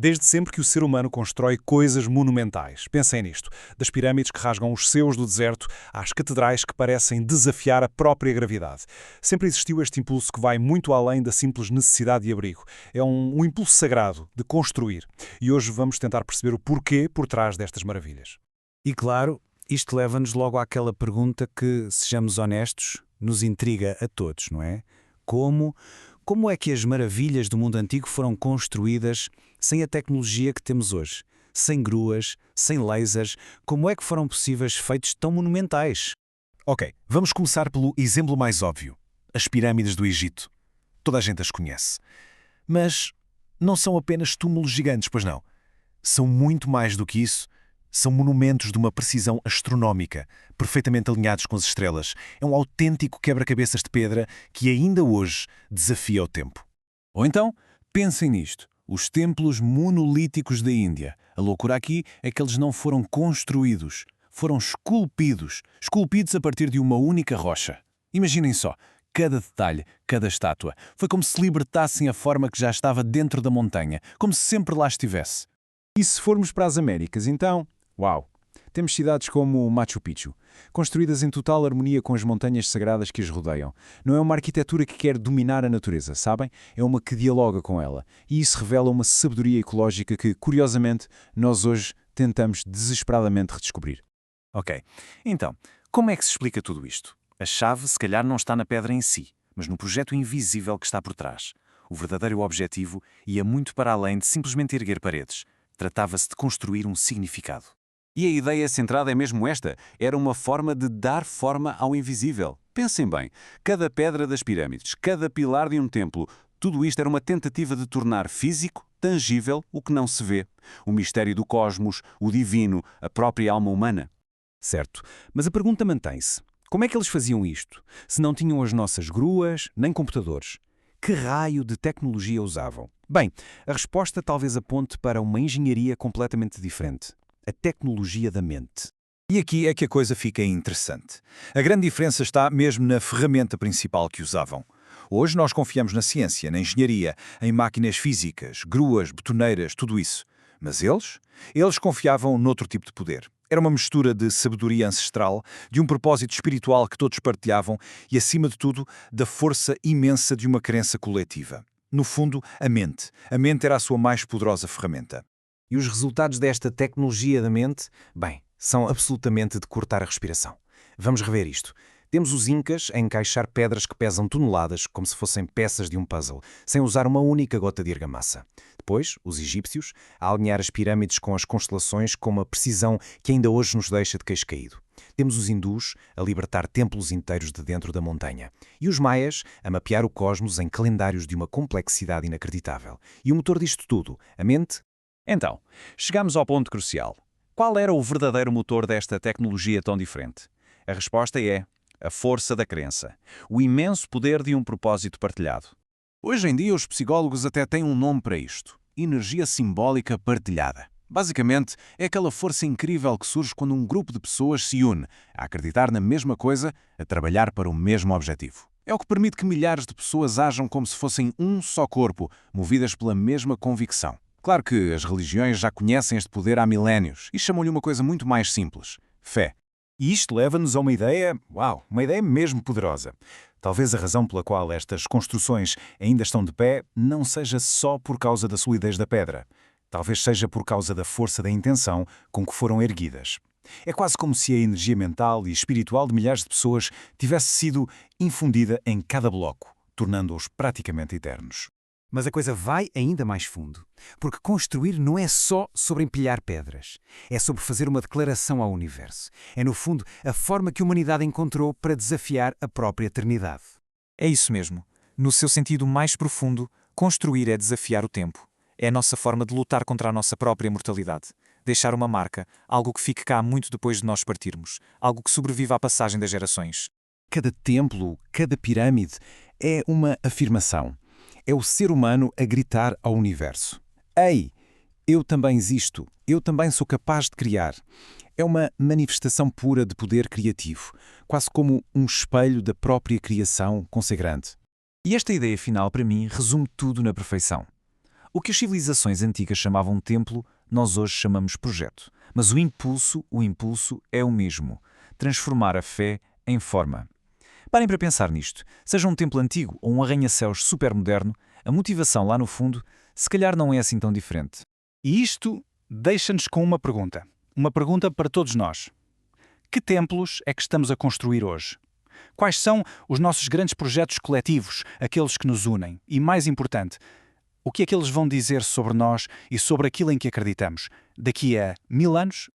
Desde sempre que o ser humano constrói coisas monumentais. Pensem nisto. Das pirâmides que rasgam os céus do deserto às catedrais que parecem desafiar a própria gravidade. Sempre existiu este impulso que vai muito além da simples necessidade de abrigo. É um impulso sagrado de construir. E hoje vamos tentar perceber o porquê por trás destas maravilhas. E claro, isto leva-nos logo àquela pergunta que, sejamos honestos, nos intriga a todos, não é? Como é que as maravilhas do mundo antigo foram construídas sem a tecnologia que temos hoje? Sem gruas, sem lasers, como é que foram possíveis feitos tão monumentais? Ok, vamos começar pelo exemplo mais óbvio. As pirâmides do Egito. Toda a gente as conhece. Mas não são apenas túmulos gigantes, pois não. São muito mais do que isso. São monumentos de uma precisão astronómica, perfeitamente alinhados com as estrelas. É um autêntico quebra-cabeças de pedra que ainda hoje desafia o tempo. Ou então, pensem nisto. Os templos monolíticos da Índia. A loucura aqui é que eles não foram construídos, foram esculpidos. Esculpidos a partir de uma única rocha. Imaginem só, cada detalhe, cada estátua. Foi como se libertassem a forma que já estava dentro da montanha, como se sempre lá estivesse. E se formos para as Américas, então... Uau! Temos cidades como Machu Picchu, construídas em total harmonia com as montanhas sagradas que as rodeiam. Não é uma arquitetura que quer dominar a natureza, sabem? É uma que dialoga com ela. E isso revela uma sabedoria ecológica que, curiosamente, nós hoje tentamos desesperadamente redescobrir. Ok, então, como é que se explica tudo isto? A chave, se calhar, não está na pedra em si, mas no projeto invisível que está por trás. O verdadeiro objetivo ia muito para além de simplesmente erguer paredes. Tratava-se de construir um significado. E a ideia centrada é mesmo esta. Era uma forma de dar forma ao invisível. Pensem bem, cada pedra das pirâmides, cada pilar de um templo, tudo isto era uma tentativa de tornar físico, tangível, o que não se vê. O mistério do cosmos, o divino, a própria alma humana. Certo, mas a pergunta mantém-se. Como é que eles faziam isto? Se não tinham as nossas gruas, nem computadores. Que raio de tecnologia usavam? Bem, a resposta talvez aponte para uma engenharia completamente diferente. A tecnologia da mente. E aqui é que a coisa fica interessante. A grande diferença está mesmo na ferramenta principal que usavam. Hoje nós confiamos na ciência, na engenharia, em máquinas físicas, gruas, betoneiras, tudo isso. Mas eles confiavam noutro tipo de poder. Era uma mistura de sabedoria ancestral, de um propósito espiritual que todos partilhavam e, acima de tudo, da força imensa de uma crença coletiva. No fundo, a mente. A mente era a sua mais poderosa ferramenta. E os resultados desta tecnologia da mente, bem, são absolutamente de cortar a respiração. Vamos rever isto. Temos os Incas a encaixar pedras que pesam toneladas, como se fossem peças de um puzzle, sem usar uma única gota de argamassa. Depois, os egípcios a alinhar as pirâmides com as constelações com uma precisão que ainda hoje nos deixa de queixo caído. Temos os hindus a libertar templos inteiros de dentro da montanha. E os maias a mapear o cosmos em calendários de uma complexidade inacreditável. E o motor disto tudo, a mente? Então, chegamos ao ponto crucial. Qual era o verdadeiro motor desta tecnologia tão diferente? A resposta é a força da crença, o imenso poder de um propósito partilhado. Hoje em dia, os psicólogos até têm um nome para isto: energia simbólica partilhada. Basicamente, é aquela força incrível que surge quando um grupo de pessoas se une a acreditar na mesma coisa, a trabalhar para o mesmo objetivo. É o que permite que milhares de pessoas ajam como se fossem um só corpo, movidas pela mesma convicção. Claro que as religiões já conhecem este poder há milénios e chamam-lhe uma coisa muito mais simples: fé. E isto leva-nos a uma ideia mesmo poderosa. Talvez a razão pela qual estas construções ainda estão de pé não seja só por causa da solidez da pedra. Talvez seja por causa da força da intenção com que foram erguidas. É quase como se a energia mental e espiritual de milhares de pessoas tivesse sido infundida em cada bloco, tornando-os praticamente eternos. Mas a coisa vai ainda mais fundo, porque construir não é só sobre empilhar pedras. É sobre fazer uma declaração ao universo. É, no fundo, a forma que a humanidade encontrou para desafiar a própria eternidade. É isso mesmo. No seu sentido mais profundo, construir é desafiar o tempo. É a nossa forma de lutar contra a nossa própria mortalidade. Deixar uma marca, algo que fique cá muito depois de nós partirmos, algo que sobreviva à passagem das gerações. Cada templo, cada pirâmide é uma afirmação. É o ser humano a gritar ao universo: ei, eu também existo, eu também sou capaz de criar. É uma manifestação pura de poder criativo, quase como um espelho da própria criação consagrante. E esta ideia final, para mim, resume tudo na perfeição. O que as civilizações antigas chamavam templo, nós hoje chamamos projeto. Mas o impulso é o mesmo. Transformar a fé em forma. Parem para pensar nisto. Seja um templo antigo ou um arranha-céus supermoderno, a motivação lá no fundo, se calhar não é assim tão diferente. E isto deixa-nos com uma pergunta. Uma pergunta para todos nós. Que templos é que estamos a construir hoje? Quais são os nossos grandes projetos coletivos, aqueles que nos unem? E, mais importante, o que é que eles vão dizer sobre nós e sobre aquilo em que acreditamos daqui a 1000 anos